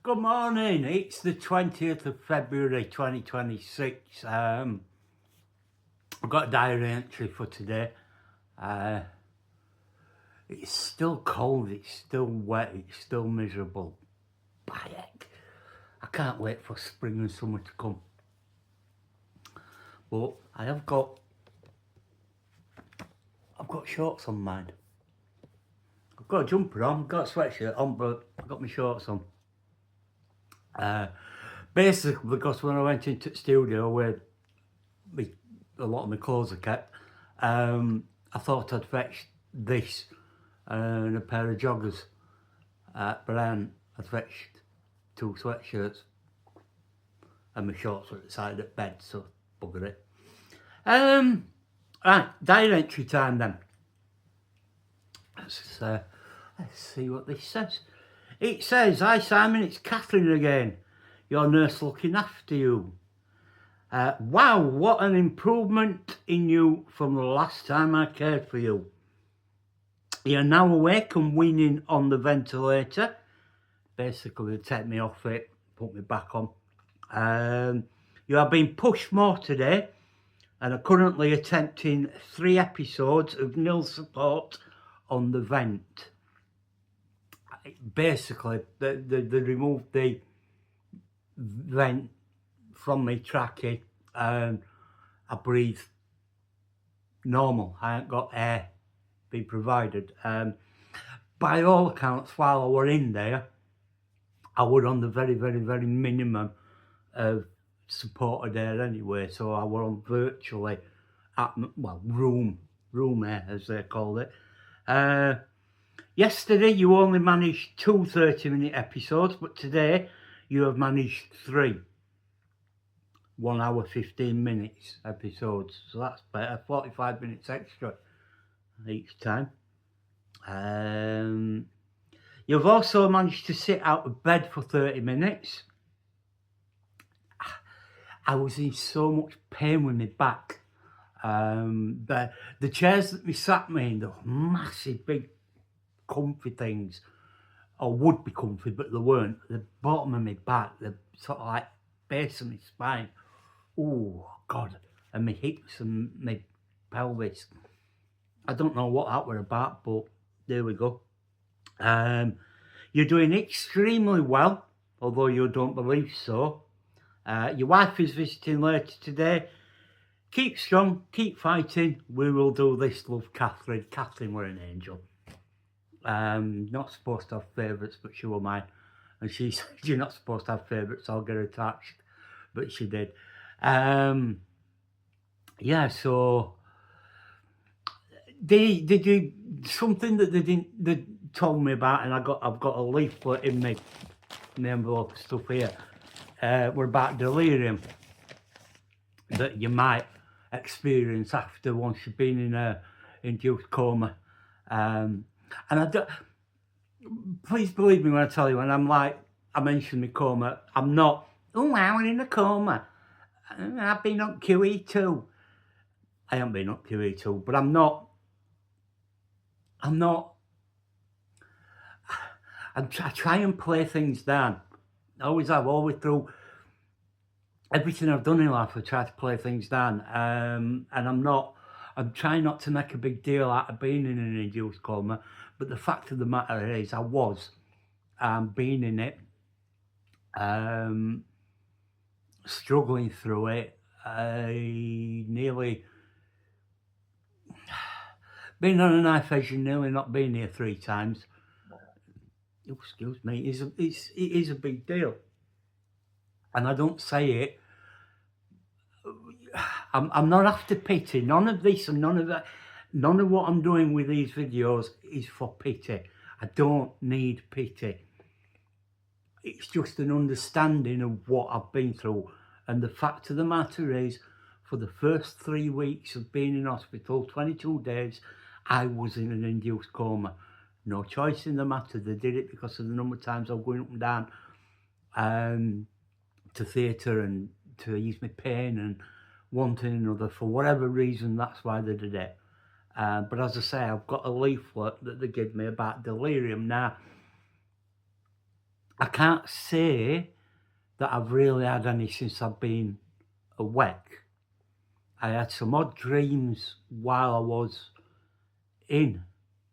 Good morning, it's the 20th of February 2026. I've got a diary entry for today. It's still cold, it's still wet, it's still miserable. By heck, I can't wait for spring and summer to come. But I've got shorts on mine. I've got a jumper on, I've got a sweatshirt on, but I've got my shorts on. Basically, because when I went into the studio where a lot of my clothes are kept, I thought I'd fetch this and a pair of joggers, but then I'd fetched 2 sweatshirts and my shorts were at the side of bed, so bugger it. Right, diary entry time then. Let's see what this says. It says, "Hi Simon, it's Catherine again. Your nurse looking after you. Wow, what an improvement in you from the last time I cared for you. You're now awake and weaning on the ventilator." Basically, they take me off it, put me back on. "You are being pushed more today and are currently attempting 3 episodes of nil support on the vent." Basically, they removed the vent from my trachea and I breathe normal. I ain't got air being provided. By all accounts, while I were in there, I were on the very, very, very minimum of supported air anyway, so I were on virtually room air, as they called it. Yesterday you only managed 2 30-minute episodes, but today you have managed 3 1 hour 15 minutes episodes, so that's better. 45 minutes extra each time. You've also managed to sit out of bed for 30 minutes. I was in so much pain with my back. The chairs that we sat me in, the massive big comfy things, or would be comfy but they weren't. The bottom of my back, the sort of like base of my spine, oh god, and my hips and my pelvis. I don't know what that were about, but there we go. You're doing extremely well, although you don't believe so. Your wife is visiting later today. Keep strong, keep fighting. We will do this, love, Catherine. Catherine were an angel. Not supposed to have favourites, but she were mine. And she said, "You're not supposed to have favourites, I'll get attached." But she did. Yeah, so they do something that they told me about, and I've got a leaflet in my envelope of stuff here. We're about delirium that you might experience after once you've been in a induced coma. And I don't, please believe me when I tell you, when I mention my coma, I'm not, "Oh, I was in a coma. I've been on QE2. I haven't been on QE2, but I try and play things down. I always have, always through everything I've done in life, I try to play things down. And I'm trying not to make a big deal out of being in an induced coma, but the fact of the matter is I was being in it, struggling through it. Nearly been on a knife edge and nearly not been here 3 times. Oh, excuse me, it is a big deal. And I don't say it, I'm not after pity. None of this and none of that, none of what I'm doing with these videos is for pity. I don't need pity. It's just an understanding of what I've been through. And the fact of the matter is, for the first 3 weeks of being in hospital, 22 days, I was in an induced coma. No choice in the matter. They did it because of the number of times I was going up and down to theatre and to ease my pain and one thing and another. For whatever reason, that's why they did it. But as I say, I've got a leaflet that they give me about delirium. Now, I can't say that I've really had any since I've been awake. I had some odd dreams while I was in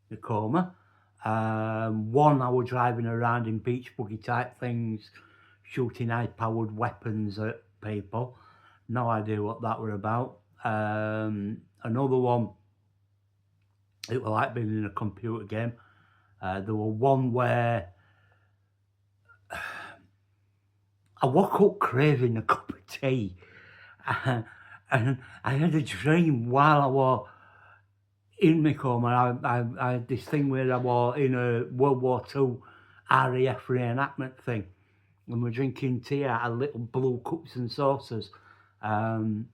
the coma. One, I was driving around in beach buggy type things, shooting high-powered weapons at people. No idea what that were about. Another one, it was like being in a computer game. There were one where I woke up craving a cup of tea, and I had a dream while I was in my coma. I had this thing where I was in a World War II RAF reenactment thing, and we're drinking tea out of little blue cups and saucers. And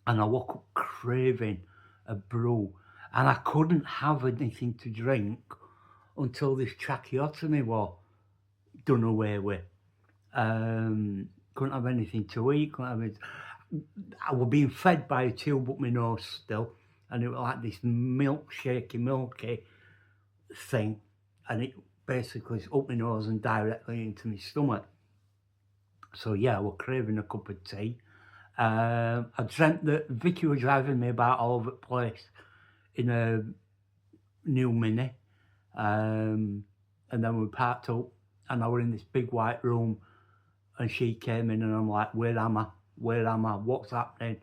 I woke up craving a brew, and I couldn't have anything to drink until this tracheotomy was done away with. Couldn't have anything to eat. Couldn't have it. I was being fed by a tube up my nose still, and it was like this milky thing, and it basically up my nose and directly into my stomach. So yeah, I was craving a cup of tea. I dreamt that Vicky was driving me about all over the place in a new Mini, and then we parked up, and I was in this big white room, and she came in, and I'm like, where am I? Where am I? What's happening?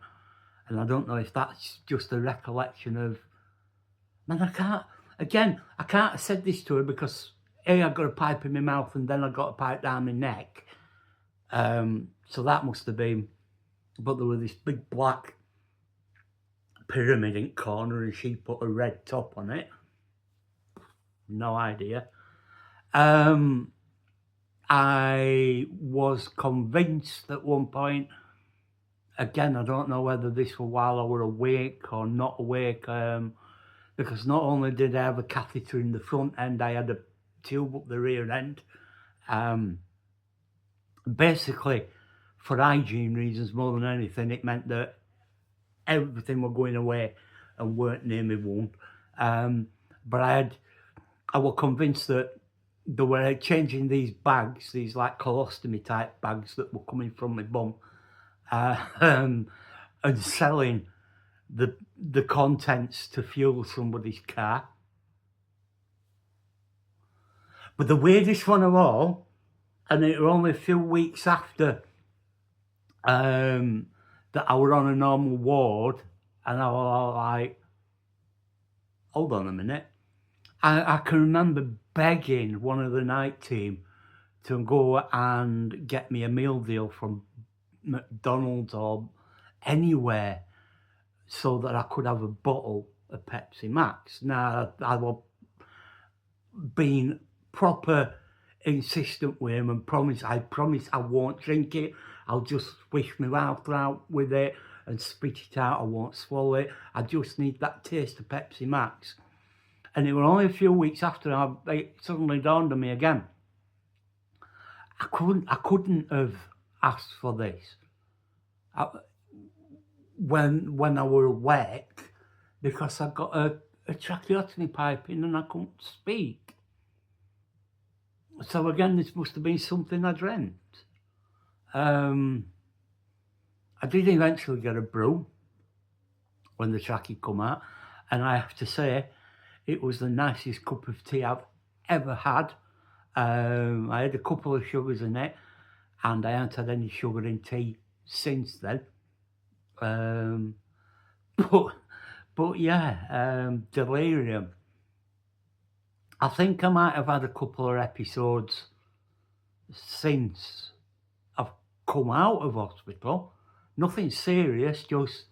And I don't know if that's just a recollection of, man, I can't have said this to her because A, I got a pipe in my mouth, and then I got a pipe down my neck. So that must have been, but there was this big black pyramid in corner, and she put a red top on it. No idea. I was convinced at one point, again, I don't know whether this was while I were awake or not awake, because not only did I have a catheter in the front end, I had a tube up the rear end. Basically, for hygiene reasons more than anything, it meant that everything were going away and weren't near my wound. But I was convinced that they were changing these bags, these like colostomy type bags that were coming from my bum, and selling the contents to fuel somebody's car. But the weirdest one of all, and it was only a few weeks after that I was on a normal ward, and I was like, hold on a minute. I can remember begging one of the night team to go and get me a meal deal from McDonald's or anywhere so that I could have a bottle of Pepsi Max. Now, I was being proper insistent with him and I promise I won't drink it. I'll just swish my mouth out with it and spit it out. I won't swallow it. I just need that taste of Pepsi Max. And it was only a few weeks after it suddenly dawned on me again. I couldn't have asked for this. When I were awake, because I got a tracheotomy pipe in and I couldn't speak. So again, this must have been something I dreamt. I did eventually get a brew when the trachea come out, and I have to say, it was the nicest cup of tea I've ever had. I had a couple of sugars in it, and I haven't had any sugar in tea since then. But yeah, delirium. I think I might have had a couple of episodes since I've come out of hospital. Nothing serious, just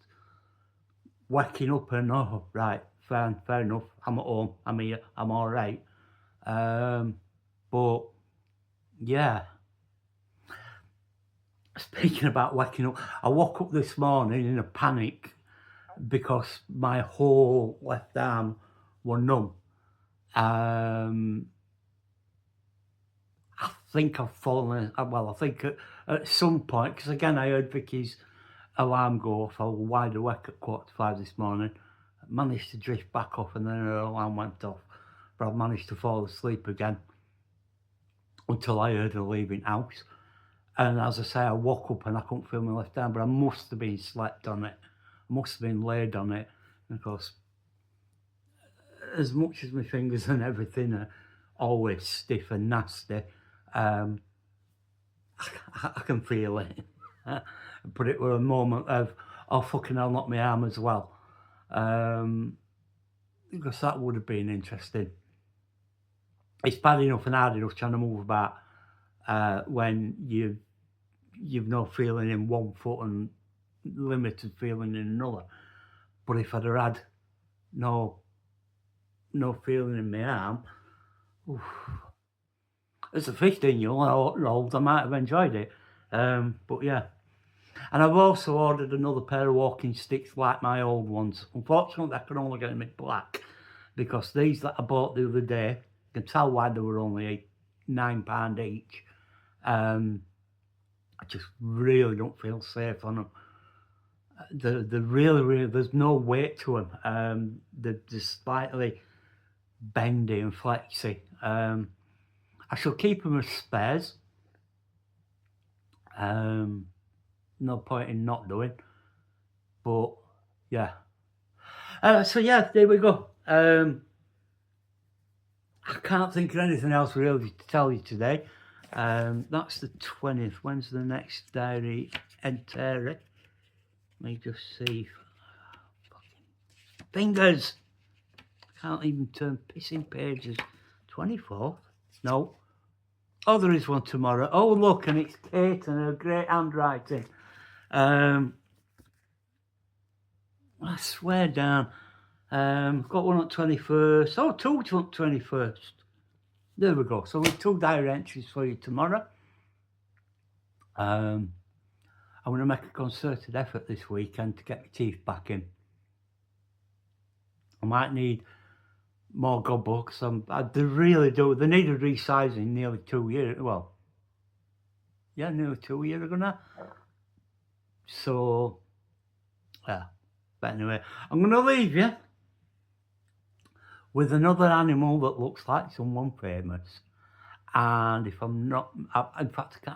waking up and, oh, right, fair enough, I'm at home, I'm here, I'm all right. But yeah, speaking about waking up, I woke up this morning in a panic because my whole left arm was numb. I think I've fallen, I think at some point, because again I heard Vicky's alarm go off. I was wide awake at 4:45 this morning. I managed to drift back off, and then her alarm went off, but I've managed to fall asleep again. until I heard her leaving house. And as I say, I woke up and I couldn't feel my left arm, but I must have been slept on it. I must have been laid on it. And of course, as much as my fingers and everything are always stiff and nasty, I can feel it. But it was a moment of, oh fucking hell, not my arm as well. Because that would have been interesting. It's bad enough and hard enough trying to move about when you've no feeling in one foot and limited feeling in another. But if I'd have had no feeling in my arm, oof, as a 15-year-old, I might have enjoyed it. But yeah. And I've also ordered another pair of walking sticks like my old ones. Unfortunately, I can only get them in black, because these that I bought the other day, you can tell why they were only £9 each. I just really don't feel safe on them. They're really, there's no weight to them. They're just slightly bendy and flexy. I shall keep them as spares. No point in not doing. But yeah. So yeah, there we go. I can't think of anything else really to tell you today. That's the 20th. When's the next diary entry? Let me just see. Fingers! Can't even turn pissing pages. 24th? No. Oh, there is one tomorrow. Oh, look, and it's Kate and her great handwriting. I swear down. Got one on 21st. Oh, two on 21st. There we go. So we've 2 diary entries for you tomorrow. I'm going to make a concerted effort this weekend to get my teeth back in. I might need more God books. They really do. They needed resizing nearly 2 years. Well, yeah, nearly 2 years ago now. So, yeah. But anyway, I'm going to leave you with another animal that looks like someone famous. And if I'm not, in fact,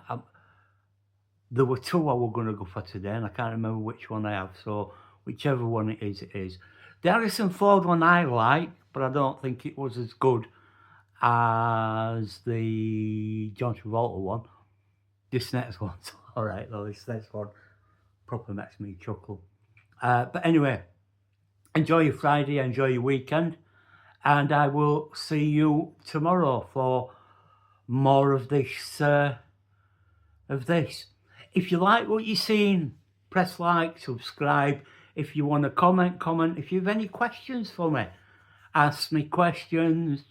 there were 2 I were going to go for today, and I can't remember which one I have. So whichever one it is, it is. The Harrison Ford one I like, but I don't think it was as good as the John Travolta one. This next one's all right, though. This next one proper makes me chuckle. But anyway, enjoy your Friday, enjoy your weekend, and I will see you tomorrow for more of this. If you like what you're seeing, press like, subscribe. If you want to comment. If you have any questions for me, ask me questions.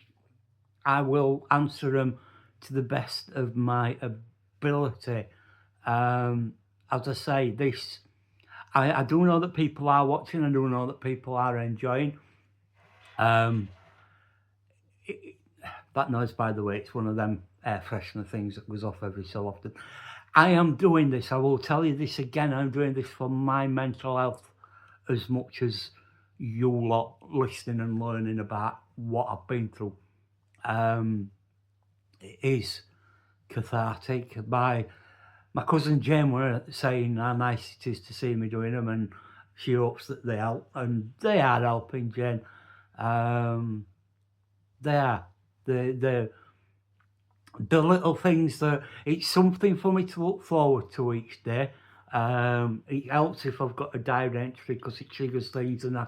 I will answer them to the best of my ability. As I say, I do know that people are watching. I do know that people are enjoying. That noise, by the way, it's one of them air freshener things that goes off every so often. I am doing this, I will tell you this again, I'm doing this for my mental health as much as you lot listening and learning about what I've been through. It is cathartic. My cousin Jane were saying how nice it is to see me doing them, and she hopes that they help, and they are helping, Jane. They are. The little things that it's something for me to look forward to each day. It helps if I've got a diary entry, because it triggers things and I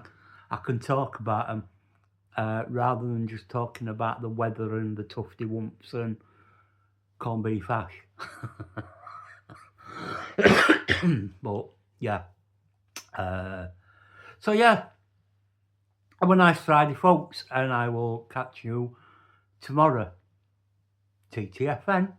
can talk about them rather than just talking about the weather and the tufty wumps and corned beef hash. But yeah, so yeah, have a nice Friday, folks, and I will catch you tomorrow. TTFN.